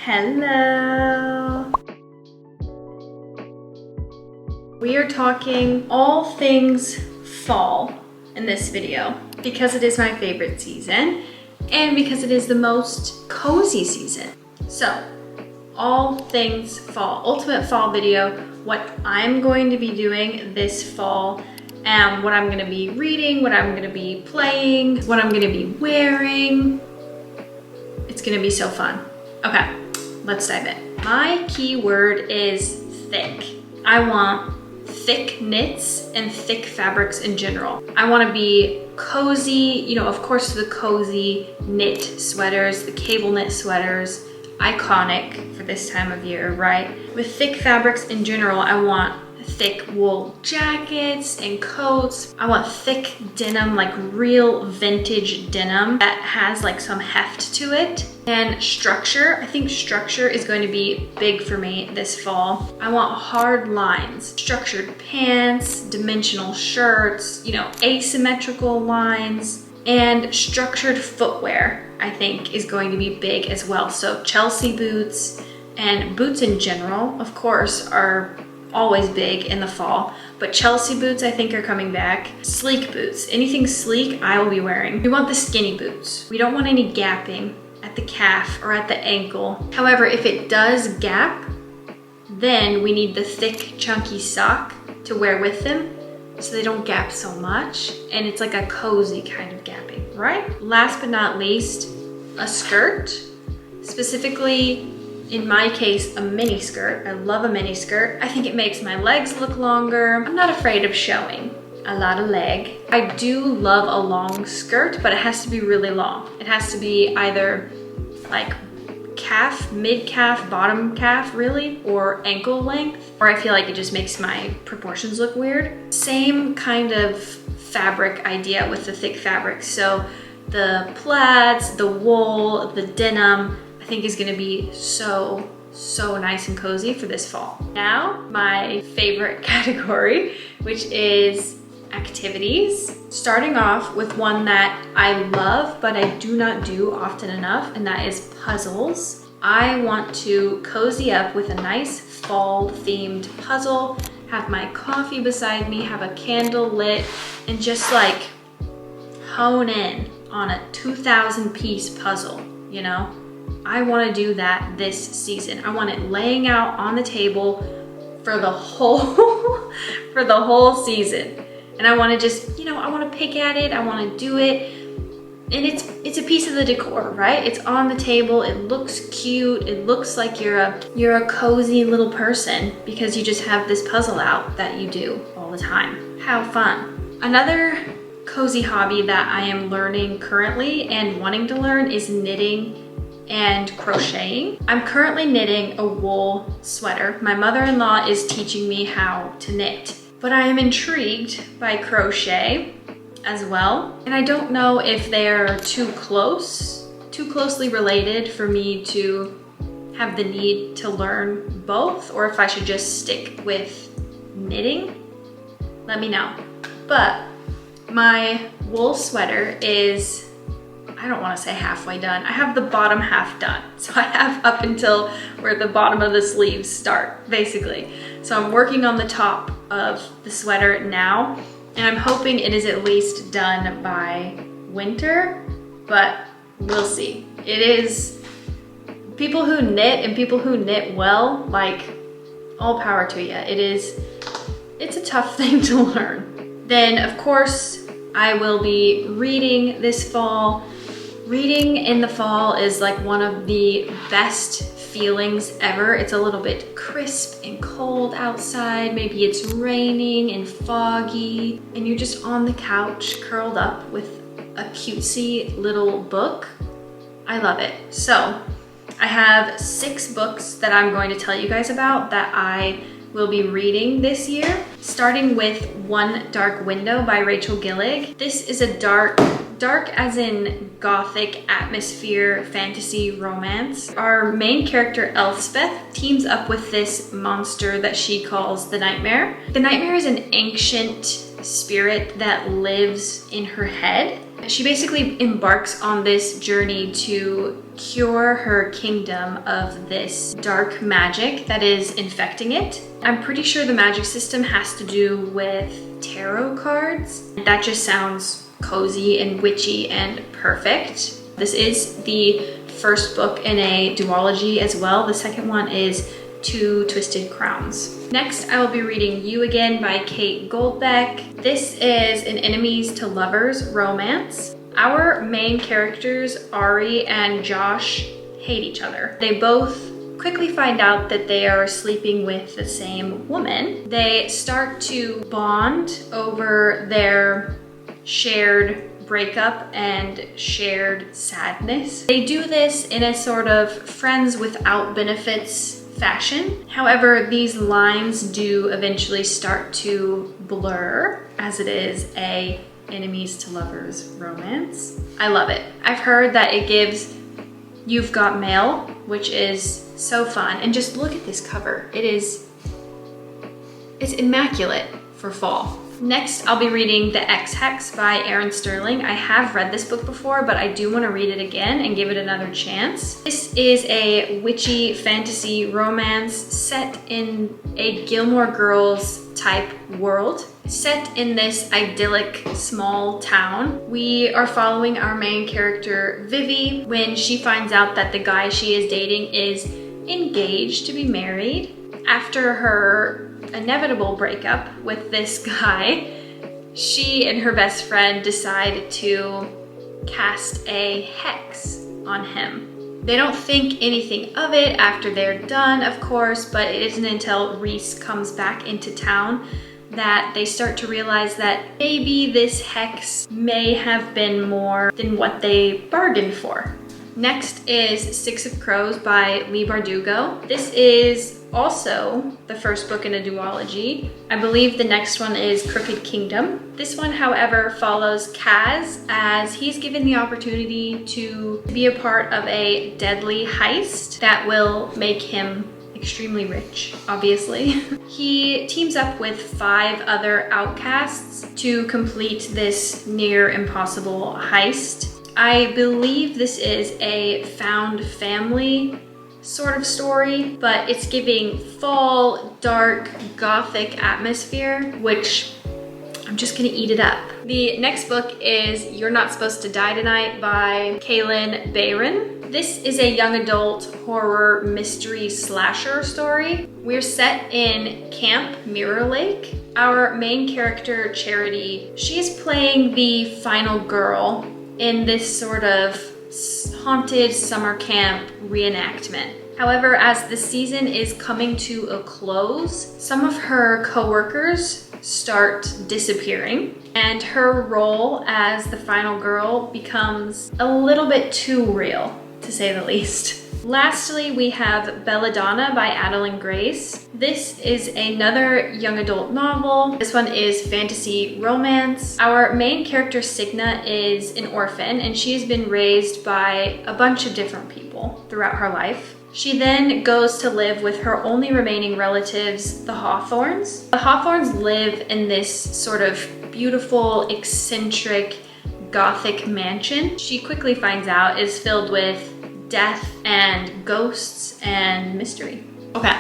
Hello! We are talking all things fall in this video because it is my favorite season and because it is the most cozy season. So, all things fall, ultimate fall video, what I'm going to be doing this fall, and what I'm gonna be reading, what I'm gonna be playing, what I'm gonna be wearing. It's gonna be so fun. Okay, let's dive in. My keyword is thick. I want thick knits and thick fabrics in general. I want to be cozy, you know, of course the cozy knit sweaters, the cable knit sweaters, iconic for this time of year, right? With thick fabrics in general, I want thick wool jackets and coats. I want thick denim, like real vintage denim that has like some heft to it. And structure, I think structure is going to be big for me this fall. I want hard lines, structured pants, dimensional shirts, you know, asymmetrical lines, and structured footwear, I think is going to be big as well. So Chelsea boots and boots in general, of course, are always big in the fall, but Chelsea boots I think are coming back. Sleek boots, anything sleek I will be wearing. We want the skinny boots. We don't want any gapping at the calf or at the ankle. However, if it does gap, then we need the thick chunky sock to wear with them so they don't gap so much, and it's like a cozy kind of gapping, right? Last but not least, a skirt, specifically in my case, a mini skirt. I love a mini skirt. I think it makes my legs look longer. I'm not afraid of showing a lot of leg. I do love a long skirt, but it has to be really long. It has to be either like calf, mid-calf, bottom calf really, or ankle length, or I feel like it just makes my proportions look weird. Same kind of fabric idea with the thick fabric. So the plaids, the wool, the denim, I think is gonna be so nice and cozy for this fall. Now, my favorite category, which is activities. Starting off with one that I love, but I do not do often enough, and that is puzzles. I want to cozy up with a nice fall themed puzzle, have my coffee beside me, have a candle lit, and just like hone in on a 2,000 piece puzzle, you know? I want to do that this season. I want it laying out on the table for the whole for the whole season. And I want to just, you know, I want to pick at it, I want to do it. And it's a piece of the decor, right? It's on the table, it looks cute, it looks like you're a cozy little person because you just have this puzzle out that you do all the time. How fun. Another cozy hobby that I am learning currently and wanting to learn is knitting and crocheting. I'm currently knitting a wool sweater. My mother-in-law is teaching me how to knit, but I am intrigued by crochet as well. And I don't know if they're too closely related for me to have the need to learn both, or if I should just stick with knitting. Let me know. But my wool sweater is, I don't want to say halfway done. I have the bottom half done. So I have up until where the bottom of the sleeves start, basically. So I'm working on the top of the sweater now, and I'm hoping it is at least done by winter, but we'll see. It is, people who knit and people who knit well, like, all power to you. It's a tough thing to learn. Then, of course, I will be reading this fall. Reading in the fall is like one of the best feelings ever. It's a little bit crisp and cold outside. Maybe it's raining and foggy, and you're just on the couch curled up with a cutesy little book. I love it. So I have 6 books that I'm going to tell you guys about that I will be reading this year, starting with One Dark Window by Rachel Gillig. This is a dark as in gothic atmosphere fantasy romance. Our main character Elspeth teams up with this monster that she calls the Nightmare. The Nightmare is an ancient spirit that lives in her head, She basically embarks on this journey to cure her kingdom of this dark magic that is infecting it. I'm pretty sure the magic system has to do with tarot cards. That just sounds cozy and witchy and perfect. This is the first book in a duology as well. The second one is Two Twisted Crowns. Next, I will be reading You Again by Kate Goldbeck. This is an enemies to lovers romance. Our main characters, Ari and Josh, hate each other. They both quickly find out that they are sleeping with the same woman. They start to bond over their shared breakup and shared sadness. They do this in a sort of friends without benefits fashion. However, these lines do eventually start to blur as it is a enemies to lovers romance. I love it. I've heard that it gives You've Got Mail, which is so fun. And just look at this cover. It's immaculate for fall. Next, I'll be reading The Ex-Hex by Erin Sterling. I have read this book before, but I do want to read it again and give it another chance. This is a witchy fantasy romance set in a Gilmore Girls type world. Set in this idyllic small town. We are following our main character, Vivi, when she finds out that the guy she is dating is engaged to be married. After her inevitable breakup with this guy, she and her best friend decide to cast a hex on him. They don't think anything of it after they're done, of course, but it isn't until Reese comes back into town that they start to realize that maybe this hex may have been more than what they bargained for. Next is Six of Crows by Leigh Bardugo. This is also the first book in a duology. I believe the next one is Crooked Kingdom. This one, however, follows Kaz as he's given the opportunity to be a part of a deadly heist that will make him extremely rich, obviously. He teams up with 5 other outcasts to complete this near impossible heist. I believe this is a found family sort of story, but it's giving fall, dark, gothic atmosphere, which I'm just gonna eat it up. The next book is You're Not Supposed to Die Tonight by Kaylin Bayron. This is a young adult horror mystery slasher story. We're set in Camp Mirror Lake. Our main character, Charity, she's playing the final girl in this sort of haunted summer camp reenactment. However, as the season is coming to a close, some of her co-workers start disappearing, and her role as the final girl becomes a little bit too real, to say the least. Lastly, we have Belladonna by Adeline Grace. This is another young adult novel. This one is fantasy romance. Our main character, Signa, is an orphan, and she has been raised by a bunch of different people throughout her life. She then goes to live with her only remaining relatives, the Hawthorns. The Hawthorns live in this sort of beautiful, eccentric, gothic mansion. She quickly finds out is filled with death and ghosts and mystery. Okay,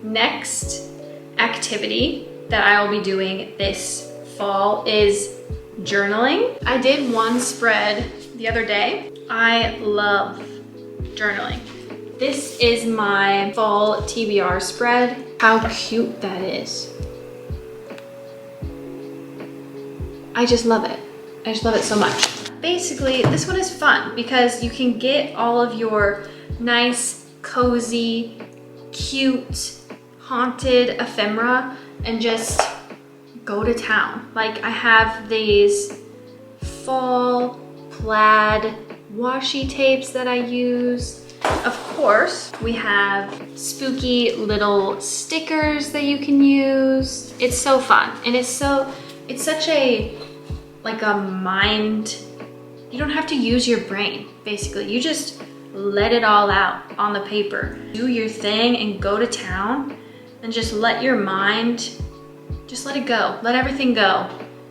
next activity that I will be doing this fall is journaling. I did one spread the other day. I love journaling. This is my fall TBR spread. How cute that is. I just love it. I just love it so much. Basically, this one is fun because you can get all of your nice, cozy, cute, haunted ephemera and just go to town. Like I have these fall plaid washi tapes that I use. Of course, we have spooky little stickers that you can use. It's so fun, and it's such a, like a mind, you don't have to use your brain, basically. You just let it all out on the paper. Do your thing and go to town and just let your mind, just let it go. Let everything go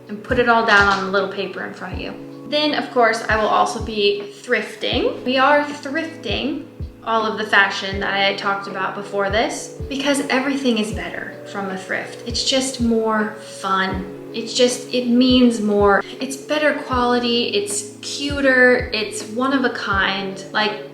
and put it all down on the little paper in front of you. Then of course I will also be thrifting. We are thrifting all of the fashion that I had talked about before this because everything is better from a thrift. It's just more fun. It means more. It's better quality, it's cuter, it's one of a kind. Like,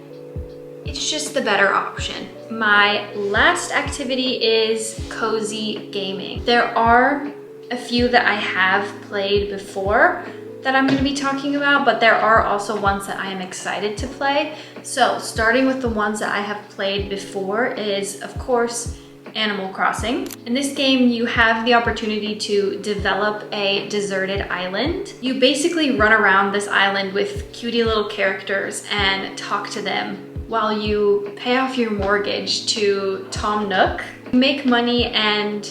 it's just the better option. My last activity is cozy gaming. There are a few that I have played before that I'm going to be talking about, but there are also ones that I am excited to play. So starting with the ones that I have played before is, of course, Animal Crossing. In this game, you have the opportunity to develop a deserted island. You basically run around this island with cutie little characters and talk to them while you pay off your mortgage to Tom Nook. You make money and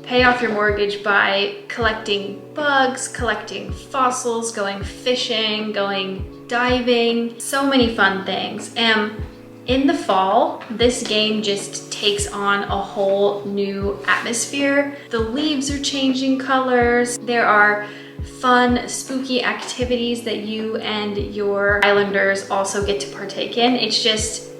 pay off your mortgage by collecting bugs, collecting fossils, going fishing, going diving, so many fun things. And in the fall, this game just takes on a whole new atmosphere. The leaves are changing colors. There are fun, spooky activities that you and your islanders also get to partake in. It's just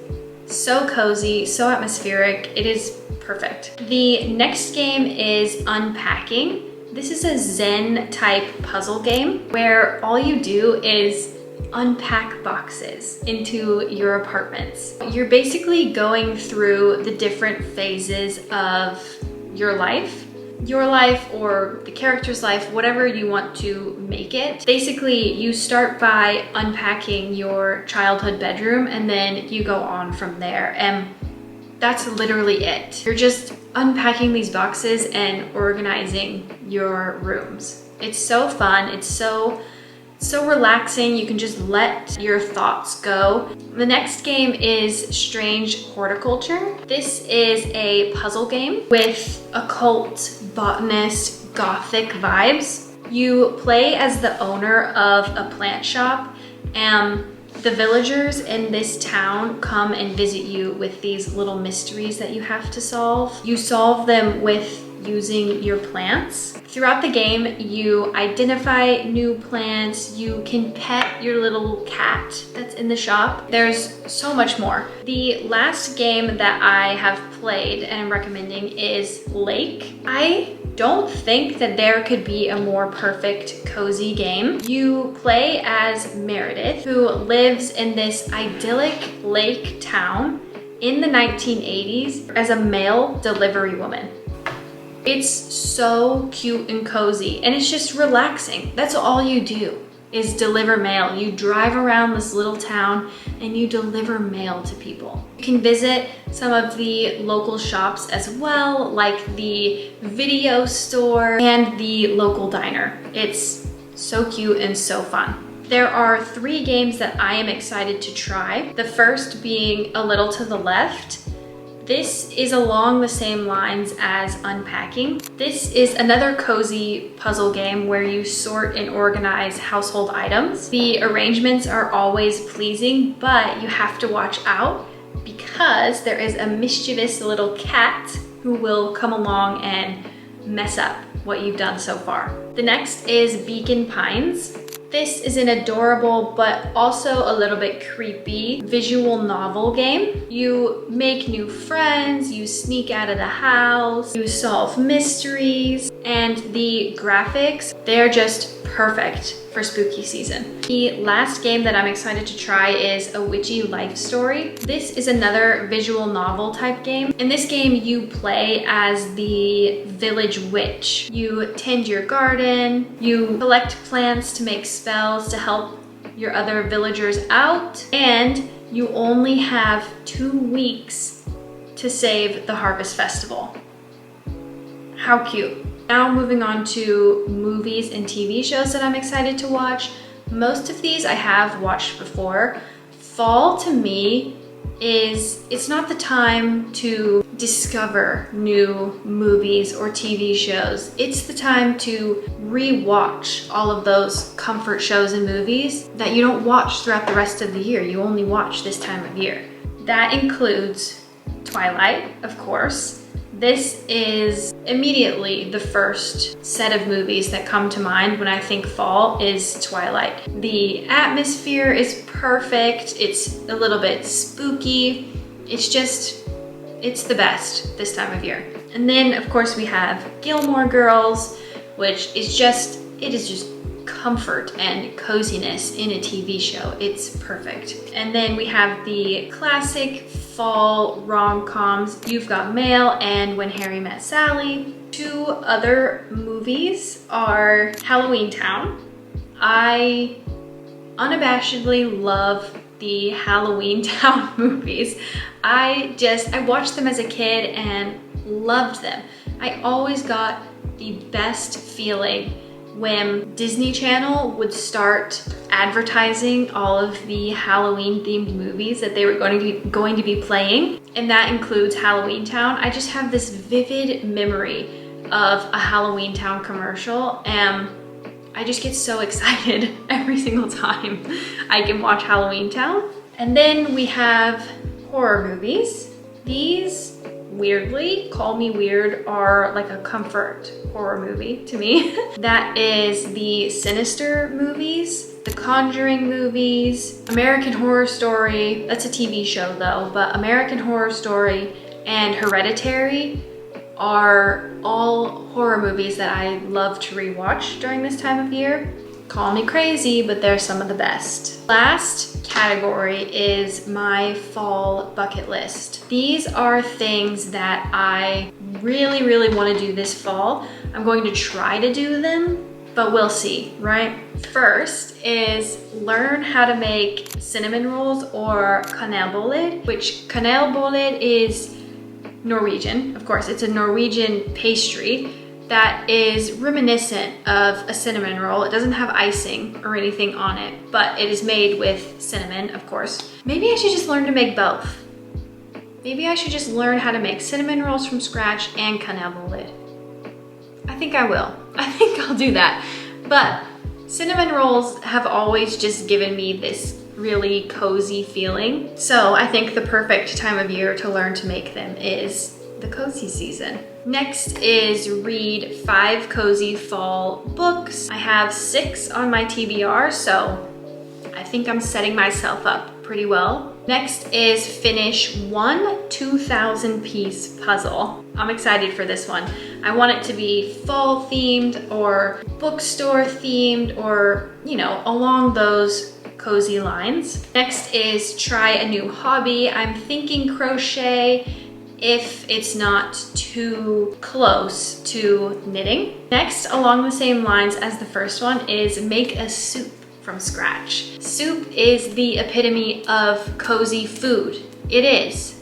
so cozy, so atmospheric. It is perfect. The next game is Unpacking. This is a Zen type puzzle game where all you do is unpack boxes into your apartments. You're basically going through the different phases of your life or the character's life, whatever you want to make it. Basically, you start by unpacking your childhood bedroom and then you go on from there. And that's literally it. You're just unpacking these boxes and organizing your rooms. It's so fun. It's so relaxing. You can just let your thoughts go. The next game is Strange Horticulture. This is a puzzle game with occult, botanist, gothic vibes. You play as the owner of a plant shop, and the villagers in this town come and visit you with these little mysteries that you have to solve. You solve them with using your plants. Throughout the game, you identify new plants, you can pet your little cat that's in the shop. There's so much more. The last game that I have played and I'm recommending is Lake. I don't think that there could be a more perfect cozy game. You play as Meredith, who lives in this idyllic lake town in the 1980s as a mail delivery woman. It's so cute and cozy, and it's just relaxing. That's all you do is deliver mail. You drive around this little town and you deliver mail to people. You can visit some of the local shops as well, like the video store and the local diner. It's so cute and so fun. There are 3 games that I am excited to try. The first being A Little to the Left. This is along the same lines as Unpacking. This is another cozy puzzle game where you sort and organize household items. The arrangements are always pleasing, but you have to watch out because there is a mischievous little cat who will come along and mess up what you've done so far. The next is Beacon Pines. This is an adorable but also a little bit creepy visual novel game. You make new friends, you sneak out of the house, you solve mysteries, and the graphics, they're just perfect for spooky season. The last game that I'm excited to try is A Witchy Life Story. This is another visual novel type game. In this game, you play as the village witch. You tend your garden, you collect plants to make spells to help your other villagers out, and you only have 2 weeks to save the Harvest Festival. How cute. Now moving on to movies and TV shows that I'm excited to watch. Most of these I have watched before. Fall to me it's not the time to discover new movies or TV shows. It's the time to re-watch all of those comfort shows and movies that you don't watch throughout the rest of the year. You only watch this time of year. That includes Twilight, of course. This is immediately the first set of movies that come to mind when I think fall is Twilight. The atmosphere is perfect. It's a little bit spooky. It's the best this time of year. And then of course we have Gilmore Girls, which is just comfort and coziness in a TV show. It's perfect. And then we have the classic fall rom-coms, You've Got Mail and When Harry Met Sally. Two other movies are Halloween Town. I unabashedly love the Halloween Town movies. I watched them as a kid and loved them. I always got the best feeling when Disney Channel would start advertising all of the Halloween themed movies that they were going to be playing, and that includes Halloween Town. I just have this vivid memory of a Halloween Town commercial, and I just get so excited every single time I can watch Halloween Town. And then we have horror movies. These, weirdly, Call Me Weird, are like a comfort horror movie to me. That is the Sinister movies, the Conjuring movies, American Horror Story. That's a TV show though, but American Horror Story and Hereditary are all horror movies that I love to rewatch during this time of year. Call me crazy, but they're some of the best. Last category is my fall bucket list. These are things that I really, really want to do this fall. I'm going to try to do them, but we'll see, right? First is learn how to make cinnamon rolls or kanelbolled, which kanelbolled is Norwegian. Of course, it's a Norwegian pastry that is reminiscent of a cinnamon roll. It doesn't have icing or anything on it, but it is made with cinnamon, of course. Maybe I should just learn to make both. Maybe I should just learn how to make cinnamon rolls from scratch and kanelbolled. I think I will. I think I'll do that. But cinnamon rolls have always just given me this really cozy feeling. So I think the perfect time of year to learn to make them is the cozy season. Next is read 5 cozy fall books. I have 6 on my TBR, so I think I'm setting myself up pretty well. Next is finish 1 2,000 piece puzzle. I'm excited for this one. I want it to be fall themed or bookstore themed or, you know, along those cozy lines. Next is try a new hobby. I'm thinking crochet, if it's not too close to knitting. Next, along the same lines as the first one, is make a soup from scratch. Soup is the epitome of cozy food. It is.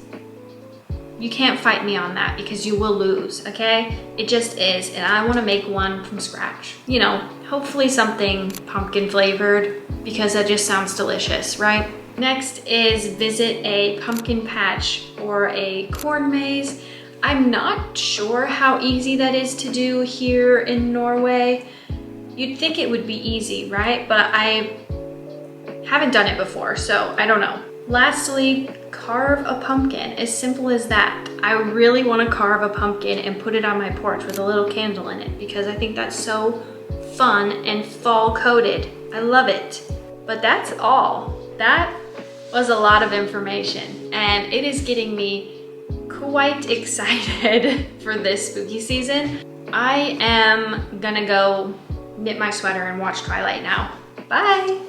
You can't fight me on that because you will lose, okay? It just is, and I wanna make one from scratch. You know, hopefully something pumpkin flavored because that just sounds delicious, right? Next is visit a pumpkin patch or a corn maze. I'm not sure how easy that is to do here in Norway. You'd think it would be easy, right? But I haven't done it before, so I don't know. Lastly, carve a pumpkin, as simple as that. I really want to carve a pumpkin and put it on my porch with a little candle in it because I think that's so fun and fall coated. I love it. But that's all. That was a lot of information and it is getting me quite excited for this spooky season. I am gonna go knit my sweater and watch Twilight now. Bye.